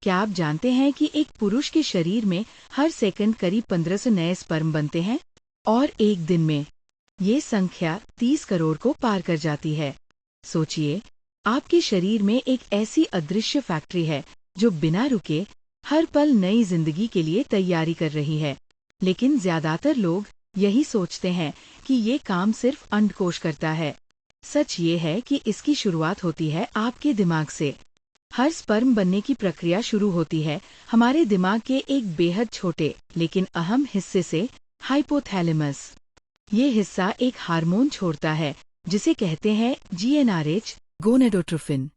क्या आप जानते हैं कि एक पुरुष के शरीर में हर सेकंड करीब 1500 नए स्पर्म बनते हैं और एक दिन में ये संख्या 30 करोड़ को पार कर जाती है। सोचिए, आपके शरीर में एक ऐसी अदृश्य फैक्ट्री है जो बिना रुके हर पल नई जिंदगी के लिए तैयारी कर रही है। लेकिन ज्यादातर लोग यही सोचते हैं कि ये काम सिर्फ अंडकोश करता है। सच ये है कि इसकी शुरुआत होती है आपके दिमाग से। हर स्पर्म बनने की प्रक्रिया शुरू होती है हमारे दिमाग के एक बेहद छोटे लेकिन अहम हिस्से से, हाइपोथैलेमस। ये हिस्सा एक हार्मोन छोड़ता है जिसे कहते हैं GnRH, गोनेडोट्रोफिन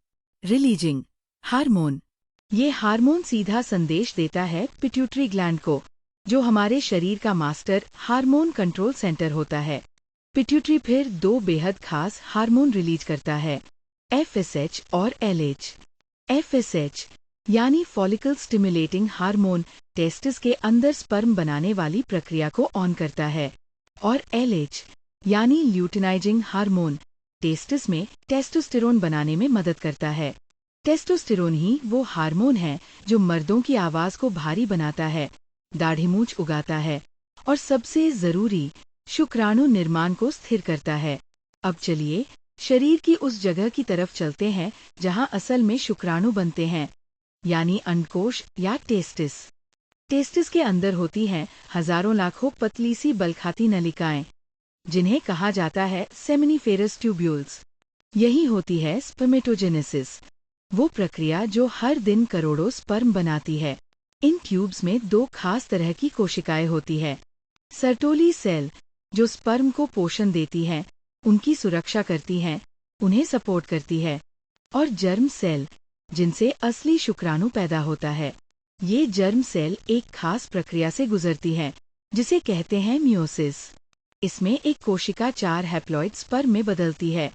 रिलीजिंग हार्मोन। ये हार्मोन सीधा संदेश देता है पिट्यूटरी ग्लैंड को, जो हमारे शरीर का मास्टर हार्मोन कंट्रोल सेंटर होता है। पिट्यूटरी फिर दो बेहद खास हार्मोन रिलीज करता है, FSH और LH। FSH यानी फॉलिकल स्टिमुलेटिंग हार्मोन टेस्टिस के अंदर स्पर्म बनाने वाली प्रक्रिया को ऑन करता है, और LH यानी ल्यूटिनाइजिंग हार्मोन टेस्टिस में टेस्टोस्टेरोन बनाने में मदद करता है। टेस्टोस्टेरोन ही वो हार्मोन है जो मर्दों की आवाज को भारी बनाता है, दाढ़ी मूंछ उगाता है और सबसे जरूरी शुक्राणु निर्माण को स्थिर करता है। अब चलिए शरीर की उस जगह की तरफ चलते हैं जहां असल में शुक्राणु बनते हैं, यानी अंडकोश या टेस्टिस। टेस्टिस के अंदर होती हैं हजारों लाखों पतली सी बलखाती नलिकाएं, जिन्हें कहा जाता है सेमिनिफेरस ट्यूब्यूल्स। यही होती है स्पर्मेटोजेनेसिस, वो प्रक्रिया जो हर दिन करोड़ों स्पर्म बनाती है। इन ट्यूब्स में दो खास तरह की कोशिकाएं होती है, सर्टोली सेल जो स्पर्म को पोषण देती हैं, उनकी सुरक्षा करती हैं, उन्हें सपोर्ट करती है, और जर्म सेल जिनसे असली शुक्राणु पैदा होता है। ये जर्म सेल एक खास प्रक्रिया से गुजरती है जिसे कहते हैं मियोसिस। इसमें एक कोशिका 4 हैप्लॉइड स्पर्म में बदलती है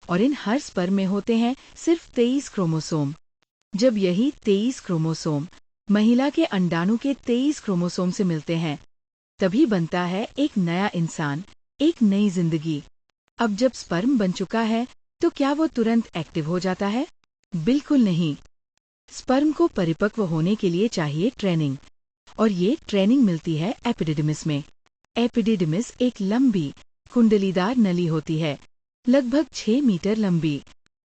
और इन हर स्पर्म में होते हैं सिर्फ 23 क्रोमोसोम। जब यही 23 क्रोमोसोम महिला के अंडाणु के 23 क्रोमोसोम से मिलते हैं, तभी बनता है एक नया इंसान, एक नई जिंदगी। अब जब स्पर्म बन चुका है तो क्या वो तुरंत एक्टिव हो जाता है? बिल्कुल नहीं। स्पर्म को परिपक्व होने के लिए चाहिए ट्रेनिंग, और ये ट्रेनिंग मिलती है एपिडिडिमिस में। एपिडिडिमिस एक लंबी कुंडलीदार नली होती है, लगभग 6 मीटर लंबी।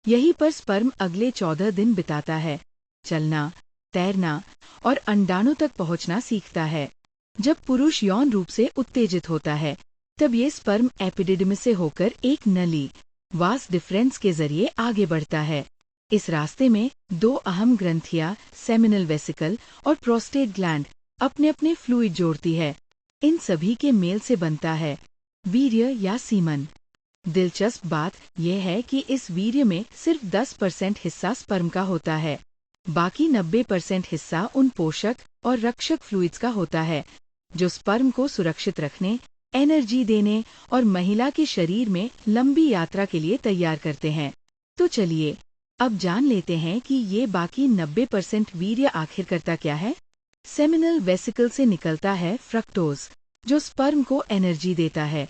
यहीं पर स्पर्म अगले 14 दिन बिताता है, चलना, तैरना और अंडाणु तक पहुंचना सीखता है। जब पुरुष यौन रूप से उत्तेजित होता है, तब ये स्पर्म एपिडिडिमिस से होकर एक नली, वास डिफरेंस के जरिए आगे बढ़ता है। इस रास्ते में दो अहम ग्रंथियां, सेमिनल वेसिकल और प्रोस्टेट ग्लैंड, अपने अपने फ्लूइड जोड़ती है। इन सभी के मेल से बनता है वीर्य या सीमन। दिलचस्प बात यह है कि इस वीर्य में सिर्फ 10% हिस्सा स्पर्म का होता है, बाकी 90% हिस्सा उन पोषक और रक्षक फ्लूइड्स का होता है जो स्पर्म को सुरक्षित रखने, एनर्जी देने और महिला के शरीर में लंबी यात्रा के लिए तैयार करते हैं। तो चलिए अब जान लेते हैं कि ये बाकी 90% वीर्य आखिर करता क्या है। सेमिनल वेसिकल से निकलता है फ्रक्टोज, जो स्पर्म को एनर्जी देता है,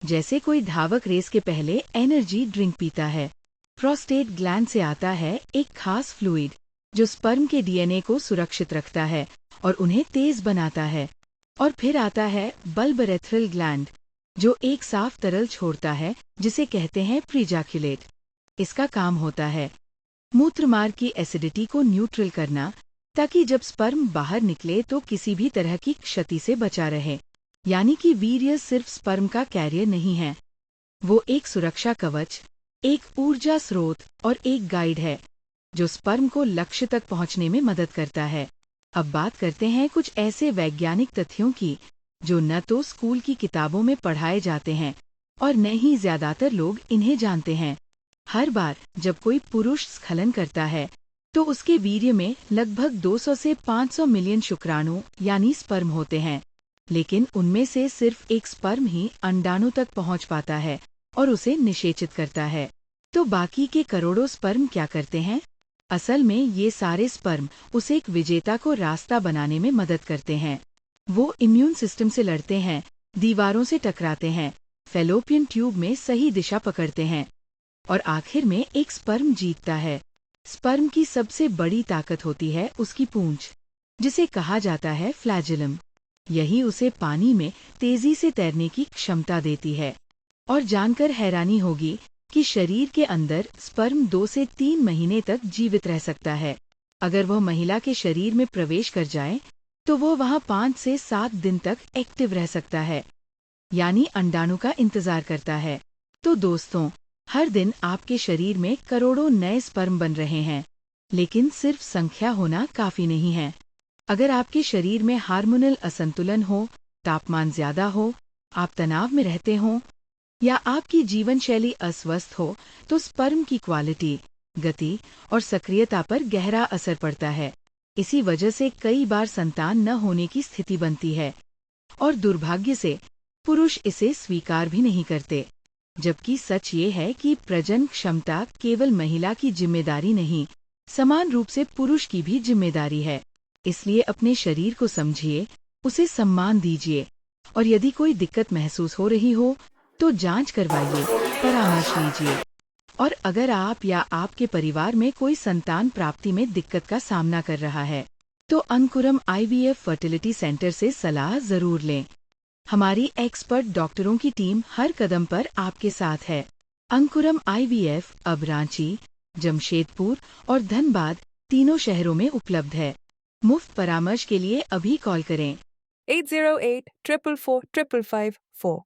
जैसे कोई धावक रेस के पहले एनर्जी ड्रिंक पीता है। प्रोस्टेट ग्लैंड से आता है एक खास फ्लूइड जो स्पर्म के DNA को सुरक्षित रखता है और उन्हें तेज बनाता है। और फिर आता है बल्बरेथ्रल ग्लैंड, जो एक साफ तरल छोड़ता है जिसे कहते हैं प्रीजाक्युलेट। इसका काम होता है मूत्रमार्ग की एसिडिटी को न्यूट्रल करना, ताकि जब स्पर्म बाहर निकले तो किसी भी तरह की क्षति से बचा रहे। यानी कि वीर्य सिर्फ स्पर्म का कैरियर नहीं है, वो एक सुरक्षा कवच, एक ऊर्जा स्रोत और एक गाइड है जो स्पर्म को लक्ष्य तक पहुंचने में मदद करता है। अब बात करते हैं कुछ ऐसे वैज्ञानिक तथ्यों की जो न तो स्कूल की किताबों में पढ़ाए जाते हैं और न ही ज्यादातर लोग इन्हें जानते हैं। हर बार जब कोई पुरुष स्खलन करता है तो उसके वीर्य में लगभग 200 से 500 मिलियन शुक्राणु यानी स्पर्म होते हैं, लेकिन उनमें से सिर्फ एक स्पर्म ही अंडाणु तक पहुंच पाता है और उसे निषेचित करता है। तो बाकी के करोड़ों स्पर्म क्या करते हैं? असल में ये सारे स्पर्म उस एक विजेता को रास्ता बनाने में मदद करते हैं। वो इम्यून सिस्टम से लड़ते हैं, दीवारों से टकराते हैं, फैलोपियन ट्यूब में सही दिशा पकड़ते हैं और आखिर में एक स्पर्म जीतता है। स्पर्म की सबसे बड़ी ताकत होती है उसकी पूंछ, जिसे कहा जाता है फ्लैजिलम। यही उसे पानी में तेजी से तैरने की क्षमता देती है। और जानकर हैरानी होगी कि शरीर के अंदर स्पर्म 2 से 3 महीने तक जीवित रह सकता है। अगर वह महिला के शरीर में प्रवेश कर जाए, तो वो वहां 5 से 7 दिन तक एक्टिव रह सकता है, यानी अंडाणु का इंतजार करता है। तो दोस्तों, हर दिन आपके शरीर में करोड़ों नए स्पर्म बन रहे हैं, लेकिन सिर्फ संख्या होना काफी नहीं है। अगर आपके शरीर में हार्मोनल असंतुलन हो, तापमान ज्यादा हो, आप तनाव में रहते हो, या आपकी जीवन शैली अस्वस्थ हो, तो स्पर्म की क्वालिटी, गति और सक्रियता पर गहरा असर पड़ता है। इसी वजह से कई बार संतान न होने की स्थिति बनती है, और दुर्भाग्य से पुरुष इसे स्वीकार भी नहीं करते। जबकि सच ये है कि प्रजनन क्षमता केवल महिला की जिम्मेदारी नहीं, समान रूप से पुरुष की भी जिम्मेदारी है। इसलिए अपने शरीर को समझिए, उसे सम्मान दीजिए, और यदि कोई दिक्कत महसूस हो रही हो, तो जांच करवाइए, परामर्श लीजिए। और अगर आप या आपके परिवार में कोई संतान प्राप्ति में दिक्कत का सामना कर रहा है, तो अंकुरम आईवीएफ फर्टिलिटी सेंटर से सलाह जरूर लें। हमारी एक्सपर्ट डॉक्टरों की टीम हर कदम पर आपके साथ है। अंकुरम आईवीएफ अब रांची, जमशेदपुर और धनबाद तीनों शहरों में उपलब्ध है। मुफ्त परामर्श के लिए अभी कॉल करें। 808 444 555 4